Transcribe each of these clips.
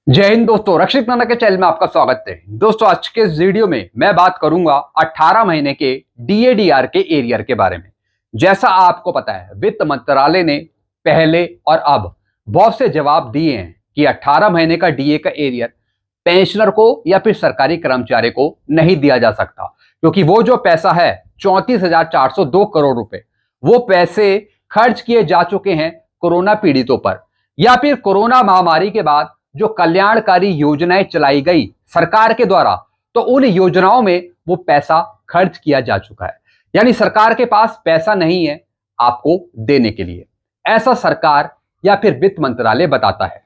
जय हिंद दोस्तों, रक्षित नंदा के चैनल में आपका स्वागत है। दोस्तों, आज के इस वीडियो में मैं बात करूंगा 18 महीने के डीएडीआर के एरियर के बारे में। जैसा आपको पता है, वित्त मंत्रालय ने पहले और अब बहुत से जवाब दिए हैं कि 18 महीने का डीए का एरियर पेंशनर को या फिर सरकारी कर्मचारी को नहीं दिया जा सकता, क्योंकि वो जो पैसा है 34,402 करोड़ रुपए, वो पैसे खर्च किए जा चुके हैं कोरोना पीड़ितों पर, या फिर कोरोना महामारी के बाद जो कल्याणकारी योजनाएं चलाई गई सरकार के द्वारा, तो उन योजनाओं में वो पैसा खर्च किया जा चुका है। यानी सरकार के पास पैसा नहीं है आपको देने के लिए, ऐसा सरकार या फिर वित्त मंत्रालय बताता है।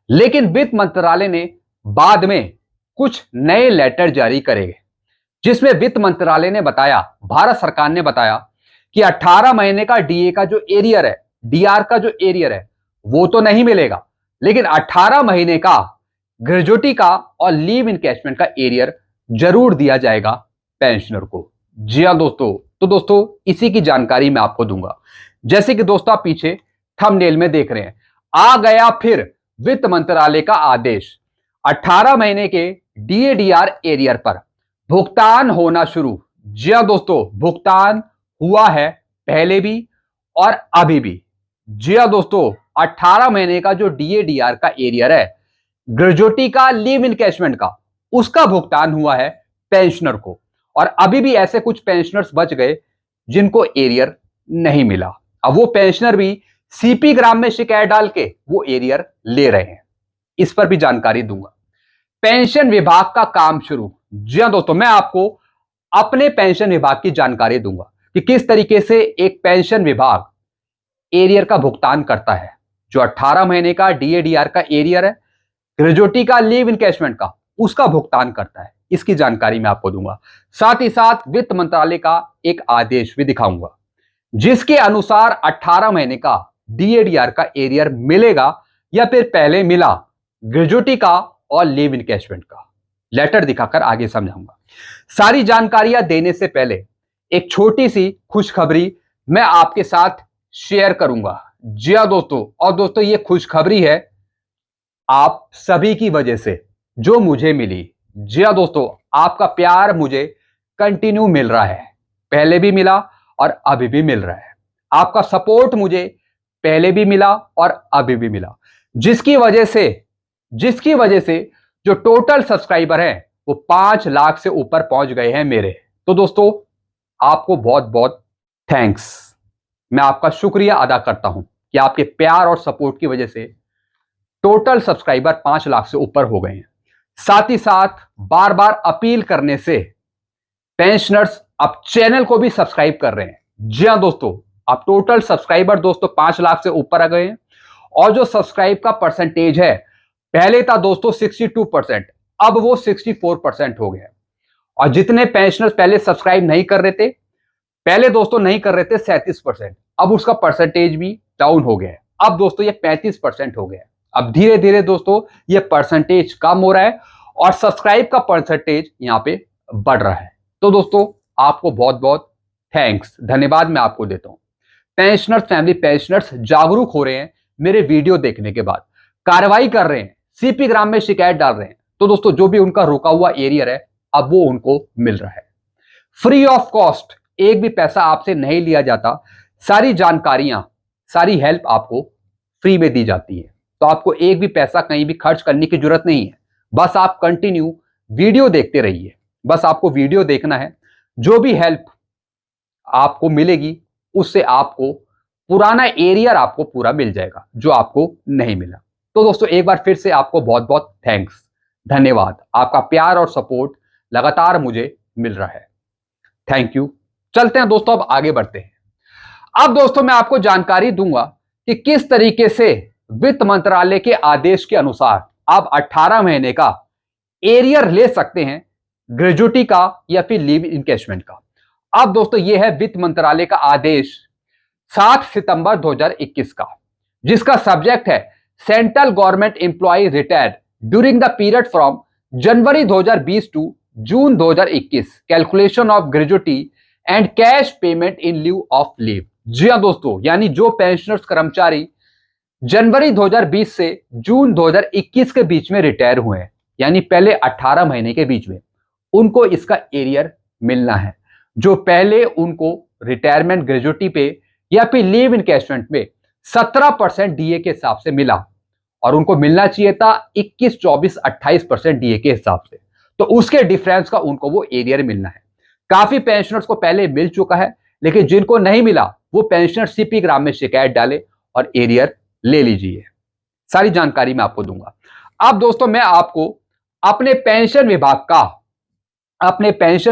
लेकिन वित्त मंत्रालय ने बाद में कुछ नए लेटर जारी करे, जिसमें वित्त मंत्रालय ने बताया, भारत सरकार ने बताया कि 18 महीने का डीए का जो एरियर है, डीआर का जो एरियर है, वो तो नहीं मिलेगा, लेकिन 18 महीने का ग्रेजुटी का और लीव इनकैशमेंट का एरियर जरूर दिया जाएगा पेंशनर को। जी हां दोस्तों, तो दोस्तों इसी की जानकारी मैं आपको दूंगा। जैसे कि दोस्तों आप पीछे थंबनेल में देख रहे हैं, आ गया फिर वित्त मंत्रालय का आदेश, 18 महीने के डीएडीआर एरियर पर भुगतान होना शुरू। जी हां दोस्तों, भुगतान हुआ है पहले भी और अभी भी। जी हां दोस्तों, 18 महीने का जो डीएडीआर का एरियर है, ग्रेजुटी का, लीव इनकैशमेंट का, उसका भुगतान हुआ है पेंशनर को। और अभी भी ऐसे कुछ पेंशनर्स बच गए जिनको एरियर नहीं मिला। अब वो पेंशनर भी सीपी ग्राम में शिकायत डाल के वो एरियर ले रहे हैं। इस पर भी जानकारी दूंगा। पेंशन विभाग का काम शुरू। जी हां दोस्तों, मैं आपको अपने पेंशन विभाग की जानकारी दूंगा कि किस तरीके से एक पेंशन विभाग एरियर का भुगतान करता है। जो 18 महीने का डीएडीआर का एरियर है, ग्रेजुटी का, लीव इनकैशमेंट का, उसका भुगतान करता है, इसकी जानकारी मैं आपको दूंगा। साथ ही साथ वित्त मंत्रालय का एक आदेश भी दिखाऊंगा, जिसके अनुसार 18 महीने का डीएडीआर का एरियर मिलेगा या फिर पहले मिला ग्रेजुटी का और लीव इनकैशमेंट का। लेटर दिखाकर आगे समझाऊंगा। सारी जानकारियां देने से पहले एक छोटी सी खुशखबरी मैं आपके साथ शेयर करूंगा। जी हां दोस्तों, और दोस्तों ये खुशखबरी है आप सभी की वजह से जो मुझे मिली। जी हां दोस्तों, आपका प्यार मुझे कंटिन्यू मिल रहा है, पहले भी मिला और अभी भी मिल रहा है। आपका सपोर्ट मुझे पहले भी मिला और अभी भी मिला, जिसकी वजह से जो टोटल सब्सक्राइबर हैं वो 5 लाख से ऊपर पहुंच गए हैं मेरे। तो दोस्तों आपको बहुत बहुत थैंक्स, मैं आपका शुक्रिया अदा करता हूं कि आपके प्यार और सपोर्ट की वजह से टोटल सब्सक्राइबर 5 लाख से ऊपर हो गए हैं। साथ ही साथ बार बार अपील करने से पेंशनर्स अब चैनल को भी सब्सक्राइब कर रहे हैं। जी हां दोस्तों, अब टोटल सब्सक्राइबर दोस्तों 5 लाख से ऊपर आ गए हैं। और जो सब्सक्राइब का परसेंटेज है, पहले था दोस्तों 62%, अब वो 64% हो गया। और जितने पेंशनर्स पहले सब्सक्राइब नहीं कर रहे थे, पहले दोस्तों नहीं कर रहे थे 37%, अब उसका परसेंटेज भी डाउन हो गया है। अब दोस्तों ये 35% हो गया है। अब धीरे धीरे दोस्तों ये परसेंटेज कम हो रहा है और सब्सक्राइब का परसेंटेज यहां पे बढ़ रहा है। तो दोस्तों आपको बहुत बहुत थैंक्स, धन्यवाद मैं आपको देता हूं। पेंशनर्स, फैमिली पेंशनर्स जागरूक हो रहे हैं मेरे वीडियो देखने के बाद, कार्रवाई कर रहे हैं, सीपी ग्राम में शिकायत डाल रहे हैं। तो दोस्तों जो भी उनका रुका हुआ एरियर है, अब वो उनको मिल रहा है फ्री ऑफ कॉस्ट। एक भी पैसा आपसे नहीं लिया जाता, सारी जानकारियां, सारी हेल्प आपको फ्री में दी जाती है। तो आपको एक भी पैसा कहीं भी खर्च करने की जरूरत नहीं है। बस आप कंटिन्यू वीडियो देखते रहिए, बस आपको वीडियो देखना है। जो भी हेल्प आपको मिलेगी उससे आपको पुराना एरियर आपको पूरा मिल जाएगा जो आपको नहीं मिला। तो दोस्तों एक बार फिर से आपको बहुत बहुत थैंक्स, धन्यवाद। आपका प्यार और सपोर्ट लगातार मुझे मिल रहा है। Thank you. चलते हैं दोस्तों, अब आगे बढ़ते हैं। अब दोस्तों मैं आपको जानकारी दूंगा कि किस तरीके से वित्त मंत्रालय के आदेश के अनुसार आप 18 महीने का एरियर ले सकते हैं, ग्रेजुटी का या फिर लीव इनकैशमेंट का। अब दोस्तों यह है वित्त मंत्रालय का आदेश 7 सितंबर 2021 का, जिसका सब्जेक्ट है central government employ retired during the period from January 2020 to June 2021, calculation of gratuity and cash payment in lieu of leave. जी हां दोस्तों, यानी जो पेंशनर्स कर्मचारी जनवरी 2020 से जून 2021 के बीच में रिटायर हुए हैं, यानी पहले 18 महीने के बीच में उनको इसका एरियर मिलना है, जो पहले उनको रिटायरमेंट ग्रेजुटी पे या फिर लीव इनकैशमेंट में 17% डीए के हिसाब से मिला और उनको मिलना चाहिए था 21, 24, 28% डीए के हिसाब से। तो उसके डिफरेंस का उनको वो एरियर मिलना है। काफी पेंशनर्स को पहले मिल चुका है, लेकिन जिनको नहीं मिला वो पेंशनर सीपी ग्राम में शिकायत डाले और एरियर ले लीजिए। सारी जानकारी मैं आपको दूंगा। अब दोस्तों मैं आपको अपने पेंशन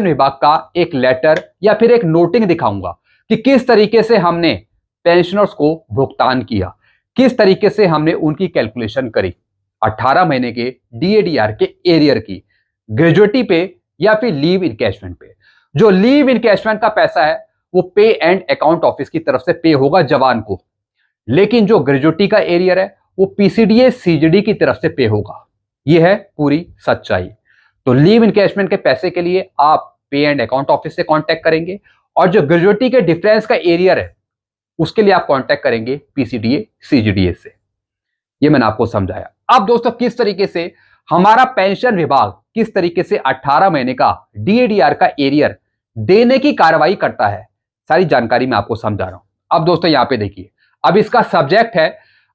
विभाग का एक लेटर या फिर एक नोटिंग दिखाऊंगा कि किस तरीके से हमने पेंशनर्स को भुगतान किया, किस तरीके से हमने उनकी कैलकुलेशन करी 18 महीने के डीएडीआर के एरियर की, ग्रेजुटी पे या फिर लीव इनकैशमेंट पे। जो लीव इनकैशमेंट का पैसा है वो पे एंड अकाउंट ऑफिस की तरफ से पे होगा जवान को, लेकिन जो ग्रेजुटी का एरियर है वो पीसीडीए सीजीडी की तरफ से पे होगा। यह है पूरी सच्चाई। तो लीव इनकैशमेंट के पैसे के लिए आप पे एंड अकाउंट ऑफिस से कांटेक्ट करेंगे और जो ग्रेजुटी के डिफरेंस का एरियर है उसके लिए आप कांटेक्ट करेंगे पीसीडीए सीजीडीए से। ये मैंने आपको समझाया। अब दोस्तों किस तरीके से हमारा पेंशन विभाग किस तरीके से 18 महीने का डीएडीआर का एरियर देने की कार्रवाई करता है, सारी जानकारी मैं आपको समझा रहा हूं। अब दोस्तों यहां पे देखिए, अब इसका सब्जेक्ट है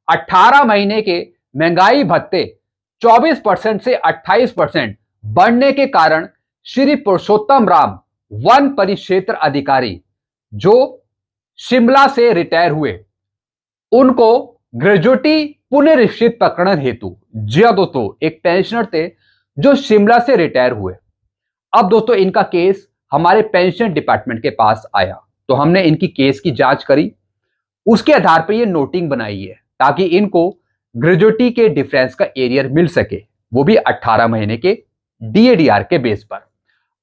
18 महीने के महंगाई भत्ते 24% से 28% बढ़ने के कारण श्री पुरुषोत्तम राम वन परिक्षेत्र अधिकारी जो शिमला से रिटायर हुए उनको ग्रेजुटी पुनरीक्षित प्रकरण हेतु, जी हां दोस्तों, एक पेंशनर थे जो शिमला से रिटायर हुए। अब दोस्तों इनका केस हमारे पेंशन डिपार्टमेंट के पास आया, तो हमने इनकी केस की जांच करी, उसके आधार पर ये नोटिंग बनाई है ताकि इनको ग्रेजुटी के डिफरेंस का एरियर मिल सके, वो भी 18 महीने के डीएडीआर के बेस पर।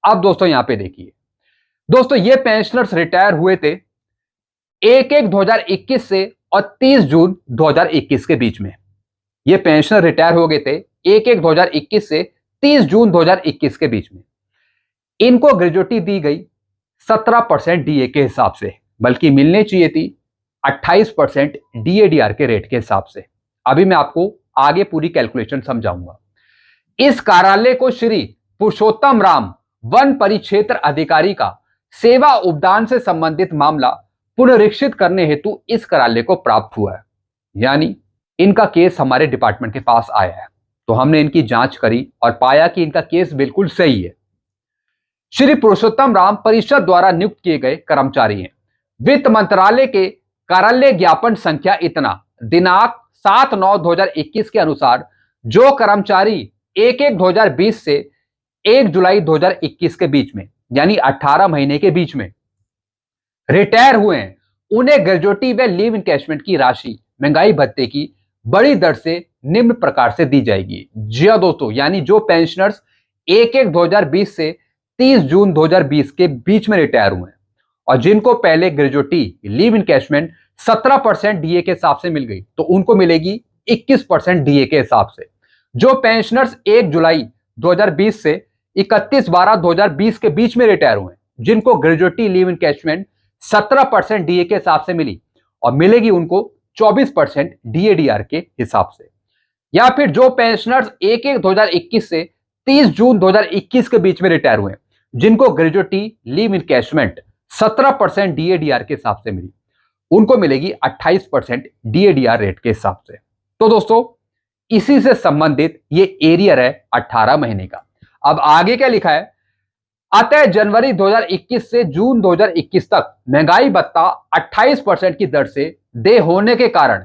अब दोस्तों यहां पे देखिए, दोस्तों ये पेंशनर्स रिटायर हुए थे 1/1/2021 से और 30 जून 2021 के बीच में। ये पेंशनर रिटायर हो गए थे 1/1/2021 से 30 जून 2021 के बीच में। इनको ग्रेजुटी दी गई 17% डीए के हिसाब से, बल्कि मिलने चाहिए थी 28% डीएडीआर के रेट के हिसाब से। अभी मैं आपको आगे पूरी कैलकुलेशन समझाऊंगा। इस कार्यालय को श्री पुरुषोत्तम राम वन परिक्षेत्र अधिकारी का सेवा उपदान से संबंधित मामला पुनरीक्षित करने हेतु इस कार्यालय को प्राप्त हुआ है, यानी इनका केस हमारे डिपार्टमेंट के पास आया है। तो हमने इनकी जांच करी और पाया कि इनका केस बिल्कुल सही है। श्री पुरुषोत्तम राम परिषद द्वारा नियुक्त किए गए कर्मचारी हैं। वित्त मंत्रालय के कार्यालय ज्ञापन संख्या इतना दिनांक 7/9/2021 के अनुसार जो कर्मचारी 1/1/2020 से 1 जुलाई 2021 के बीच में, यानी 18 महीने के बीच में रिटायर हुए हैं, उन्हें ग्रेजुटी व लीव इनकैशमेंट की राशि महंगाई भत्ते की बड़ी दर से निम्न प्रकार से दी जाएगी। जी हां दोस्तों, यानी जो पेंशनर्स 1/1/2020 से 30 जून 2020 के बीच में रिटायर हुए हैं और जिनको पहले ग्रेजुटी लीव इनकैशमेंट 17% डीए के हिसाब से मिल गई, तो उनको मिलेगी 21% डीए के हिसाब से। जो पेंशनर्स 1 जुलाई 2020 से 31/12/2020 के बीच में रिटायर हुए हैं, जिनको ग्रेजुटी लीव इनकैशमेंट 17% डीए के हिसाब से मिली और मिलेगी उनको 24% डीएडीआर के हिसाब से। या फिर जो पेंशनर्स 1/1/2021 से 30 जून 2021 के बीच में रिटायर हुए, जिनको ग्रेजुटी लीव इनकैशमेंट 17% डीएडीआर के हिसाब से मिली, उनको मिलेगी 28% डीएडीआर रेट के हिसाब से। तो दोस्तों इसी से संबंधित ये एरियर है 18 महीने का। अब आगे क्या लिखा है, अतः जनवरी 2021 से जून 2021 तक महंगाई भत्ता 28% की दर से दे होने के कारण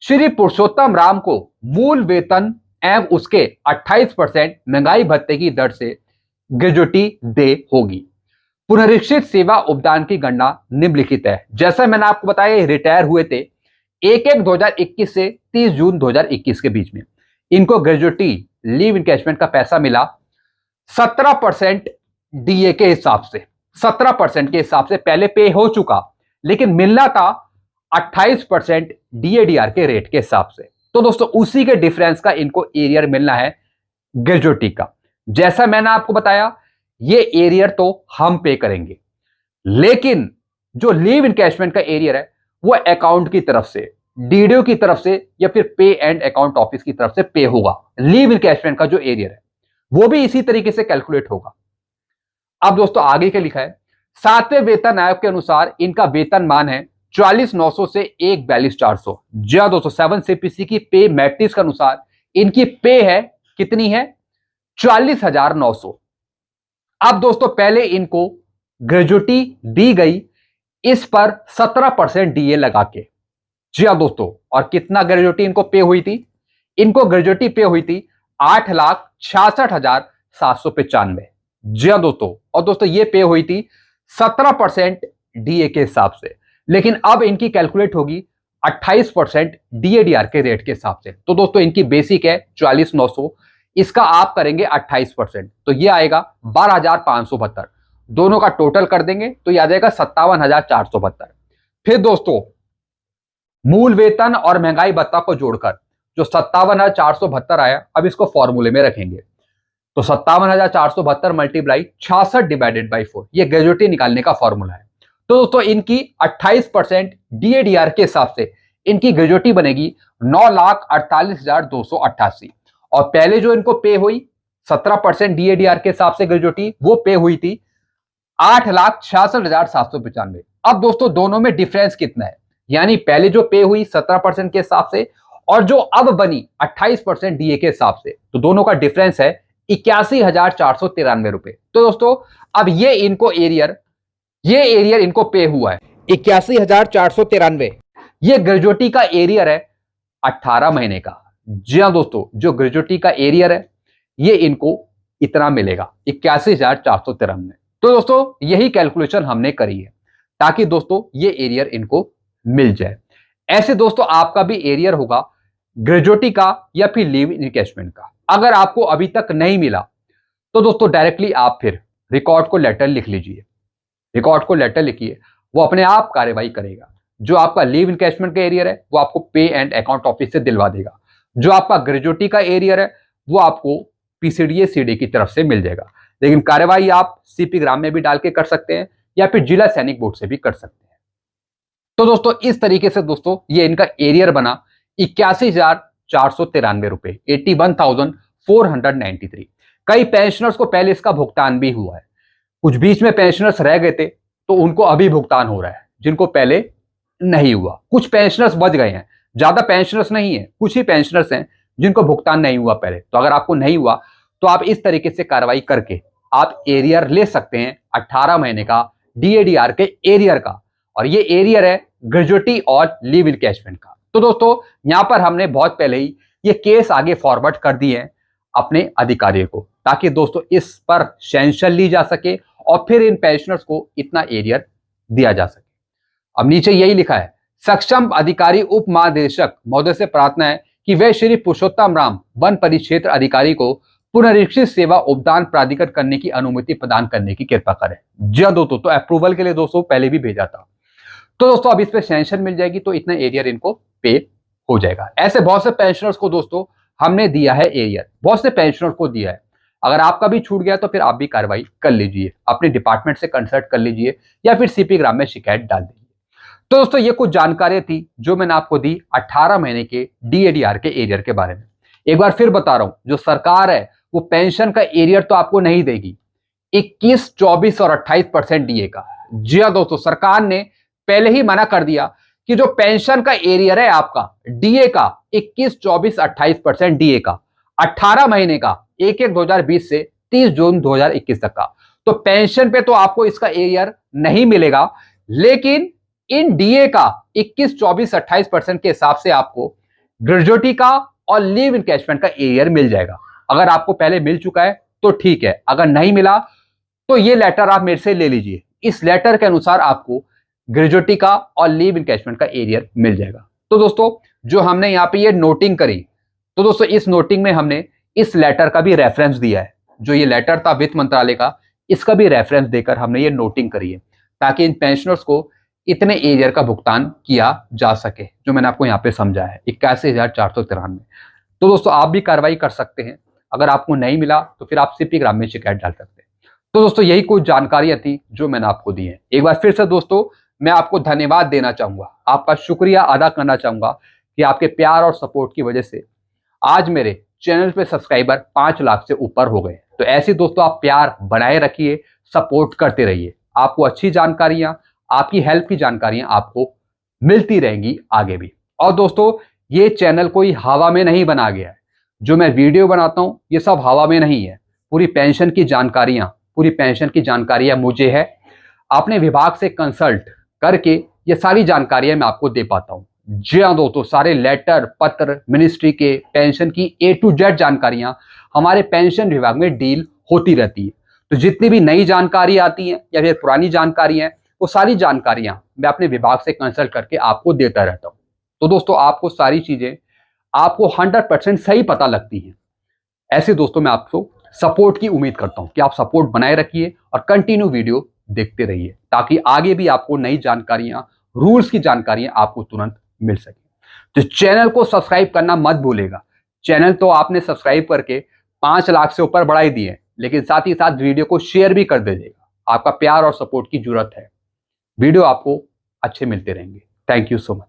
श्री पुरुषोत्तम राम को मूल वेतन एवं उसके 28% महंगाई भत्ते की दर से ग्रेजुटी दे होगी। पुनरीक्षित सेवा उपदान की गणना निम्नलिखित है। जैसा मैंने आपको बताया रिटायर हुए थे 1/1/2021 से 30 जून 2021 के बीच में, इनको ग्रेजुटी लीव इनकैशमेंट का पैसा मिला 17% डीए के हिसाब से, 17% के हिसाब से पहले पे हो चुका, लेकिन मिलना था 28% डीएडीआर के रेट के हिसाब से। तो दोस्तों उसी के डिफरेंस का इनको एरियर मिलना है ग्रेजुटी का। जैसा मैंने आपको बताया ये एरियर तो हम पे करेंगे, लेकिन जो लीव इनकैशमेंट का एरियर है वो अकाउंट की तरफ से, डीडीओ की तरफ से या फिर पे एंड अकाउंट ऑफिस की तरफ से पे होगा। लीव इनकैशमेंट का जो एरियर है वो भी इसी तरीके से कैलकुलेट होगा। अब दोस्तों आगे क्या लिखा है, 7वें वेतन आयोग के अनुसार इनका वेतन मान है 44,900 से 1,42,400। जी हाँ दोस्तों, 7 सीपीसी की पे मैट्रिक्स के अनुसार इनकी पे है कितनी है, 44,900। अब दोस्तों पहले इनको ग्रेजुटी दी गई, इस पर 17% डीए लगा के। जी हाँ दोस्तों, और कितना ग्रेजुटी इनको पे हुई थी, इनको ग्रेजुटी पे हुई थी 8,66,795। जी हाँ दोस्तों, और दोस्तों ये पे हुई थी 17% डीए के हिसाब से, लेकिन अब इनकी कैलकुलेट होगी 28% डीएडीआर के रेट के हिसाब से। तो दोस्तों इनकी बेसिक है 44,900, इसका आप करेंगे 28%, तो ये आएगा 12,572। दोनों का टोटल कर देंगे तो ये आ जाएगा 57,472। फिर दोस्तों मूल वेतन और महंगाई भत्ता को जोड़कर जो 57,472 आया, अब इसको फॉर्मूले में रखेंगे तो 57,472 मल्टीप्लाई 66 डिवाइडेड बाई 4, ये ग्रेजुटी निकालने का फॉर्मूला है। तो दोस्तों इनकी 28% डीएडीआर के हिसाब से इनकी ग्रेजुटी बनेगी 9,48,288। और पहले जो इनको पे हुई 17% डीएडीआर के हिसाब से ग्रेजुटी, वो पे हुई थी 8,66,795। अब दोस्तों दोनों में डिफरेंस कितना है, यानी पहले जो पे हुई 17% के हिसाब से और जो अब बनी 28% डीए के हिसाब से, तो दोनों का डिफरेंस है 81,493 रुपए। तो दोस्तों अब ये एरियर इनको पे हुआ है 81,493। ये ग्रेजुटी का एरियर है 18 महीने का। जी हाँ दोस्तों, जो ग्रेजुटी का एरियर है ये इनको इतना मिलेगा 81,493। तो दोस्तों यही कैलकुलेशन हमने करी है ताकि दोस्तों ये एरियर इनको मिल जाए। ऐसे दोस्तों आपका भी एरियर होगा ग्रेजुटी का या फिर लीव इनकैशमेंट का। अगर आपको अभी तक नहीं मिला तो दोस्तों डायरेक्टली आप फिर रिकॉर्ड को लेटर लिख लीजिए, रिकॉर्ड को लेटर लिखिए, वो अपने आप कार्रवाई करेगा। जो आपका लीव इनकैशमेंट का एरियर है वो आपको पे एंड अकाउंट ऑफिस से दिलवा देगा, जो आपका ग्रेजुटी का एरियर है वो आपको पीसीडीए सीडी की तरफ से मिल जाएगा। लेकिन कार्रवाई आप सीपी ग्राम में भी डाल के कर सकते हैं या फिर जिला सैनिक बोर्ड से भी कर सकते हैं। तो दोस्तों इस तरीके से दोस्तों ये इनका एरियर बना 81,493 रुपए, 81,493। कई पेंशनर्स को पहले इसका भुगतान भी हुआ है, कुछ बीच में पेंशनर्स रह गए थे तो उनको अभी भुगतान हो रहा है, जिनको पहले नहीं हुआ। कुछ पेंशनर्स बच गए हैं, ज्यादा पेंशनर्स नहीं है, कुछ ही पेंशनर्स हैं जिनको भुगतान नहीं हुआ पहले। तो अगर आपको नहीं हुआ तो आप इस तरीके से कार्रवाई करके आप एरियर ले सकते हैं 18 महीने का डीएडीआर के एरियर का, और ये एरियर है ग्रेजुटी और लीव इनकैशमेंट का। तो दोस्तों यहां पर हमने बहुत पहले ही ये केस आगे फॉरवर्ड कर दिए हैं अपने अधिकारियों को, ताकि दोस्तों इस पर सैंक्शन ली जा सके और फिर इन पेंशनर्स को इतना एरियर दिया जा सके। अब नीचे यही लिखा है, सक्षम अधिकारी उप महानिदेशक महोदय से प्रार्थना है कि वे श्री पुरुषोत्तम राम वन परिक्षेत्र अधिकारी को पुनरीक्षित सेवा उपदान प्राधिकरण करने की अनुमति प्रदान करने की कृपा करें। जी दोस्तों, तो अप्रूवल के लिए दोस्तों पहले भी भेजा था, तो दोस्तों अब इस पे सैंक्शन मिल जाएगी तो इतना एरियर इनको पे हो जाएगा। ऐसे बहुत से पेंशनर्स को दोस्तों हमने दिया है एरियर, बहुत से पेंशनर्स को दिया है। अगर आपका भी छूट गया तो फिर आप भी कार्रवाई कर लीजिए, अपने डिपार्टमेंट से कंसल्ट कर लीजिए या फिर सीपी ग्राम में शिकायत डाल दीजिए। तो दोस्तों ये कुछ जानकारी थी जो मैंने आपको दी 18 महीने के डीएडीआर के एरियर के बारे में। एक बार फिर बता रहा हूं, जो सरकार है वो पेंशन का एरियर तो आपको नहीं देगी 21, 24 और 28% डीए का। जी हाँ दोस्तों, सरकार ने पहले ही मना कर दिया कि जो पेंशन का एरियर है आपका डीए का 21, 24, 28% डीए का 18 महीने का 1/1/2020 से 30 जून 2021 तक का, तो पेंशन पे तो आपको इसका एरियर नहीं मिलेगा, लेकिन इन डीए का 21, 24, 28% के हिसाब से आपको ग्रेजुटी का और लीव इनकैशमेंट का एरियर मिल जाएगा। अगर आपको पहले मिल चुका है तो ठीक है, अगर नहीं मिला तो ये लेटर आप मेरे से ले लीजिए। इस लेटर के अनुसार आपको ग्रेजुटी का और लीव इनकैशमेंट का एरियर मिल जाएगा। तो दोस्तों जो हमने यहाँ पे ये नोटिंग करी, तो दोस्तों इस नोटिंग में हमने इस लेटर का भी रेफरेंस दिया है। जो ये लेटर था वित्त मंत्रालय का, इसका भी रेफरेंस देकर हमने ये नोटिंग करी है ताकि इन पेंशनर्स को इतने एरियर का भुगतान किया जा सके, जो मैंने आपको यहाँ पे समझाया है 81,493। तो दोस्तों आप भी कार्रवाई कर सकते हैं, अगर आपको नहीं मिला तो फिर आप सीपी ग्राम में शिकायत डाल सकते हैं। तो दोस्तों यही कुछ जानकारियां थी जो मैंने आपको दी है। एक बार फिर से दोस्तों मैं आपको धन्यवाद देना चाहूंगा, आपका शुक्रिया अदा करना चाहूंगा कि आपके प्यार और सपोर्ट की वजह से आज मेरे चैनल पे सब्सक्राइबर 5 लाख से ऊपर हो गए। तो ऐसे दोस्तों आप प्यार बनाए रखिए, सपोर्ट करते रहिए। आपको अच्छी जानकारियां, आपकी हेल्प की जानकारियां आपको मिलती रहेंगी आगे भी। और दोस्तों ये चैनल कोई हवा में नहीं बना गया है। जो मैं वीडियो बनाता हूं ये सब हवा में नहीं है। पूरी पेंशन की जानकारियां मुझे है, अपने विभाग से कंसल्ट करके ये सारी जानकारियां मैं आपको दे पाता हूं। जी हाँ दोस्तों, सारे लेटर पत्र मिनिस्ट्री के पेंशन की A to Z जानकारियां हमारे पेंशन विभाग में डील होती रहती है। तो जितनी भी नई जानकारी आती है या फिर पुरानी जानकारी है, वो सारी जानकारियां मैं अपने विभाग से कंसल्ट करके आपको देता रहता हूं। तो दोस्तों आपको सारी चीजें आपको 100% सही पता लगती हैं। ऐसे दोस्तों मैं आपको सपोर्ट की उम्मीद करता हूं कि आप सपोर्ट बनाए रखिए और कंटिन्यू वीडियो देखते रहिए, ताकि आगे भी आपको नई जानकारियां, रूल्स की जानकारियां आपको तुरंत मिल सके। तो चैनल को सब्सक्राइब करना मत भूलेगा। चैनल तो आपने सब्सक्राइब करके 5 लाख से ऊपर बढ़ा ही दिए, लेकिन साथ ही साथ वीडियो को शेयर भी कर दीजिएगा। आपका प्यार और सपोर्ट की जरूरत है। वीडियो आपको अच्छे मिलते रहेंगे। Thank you so much.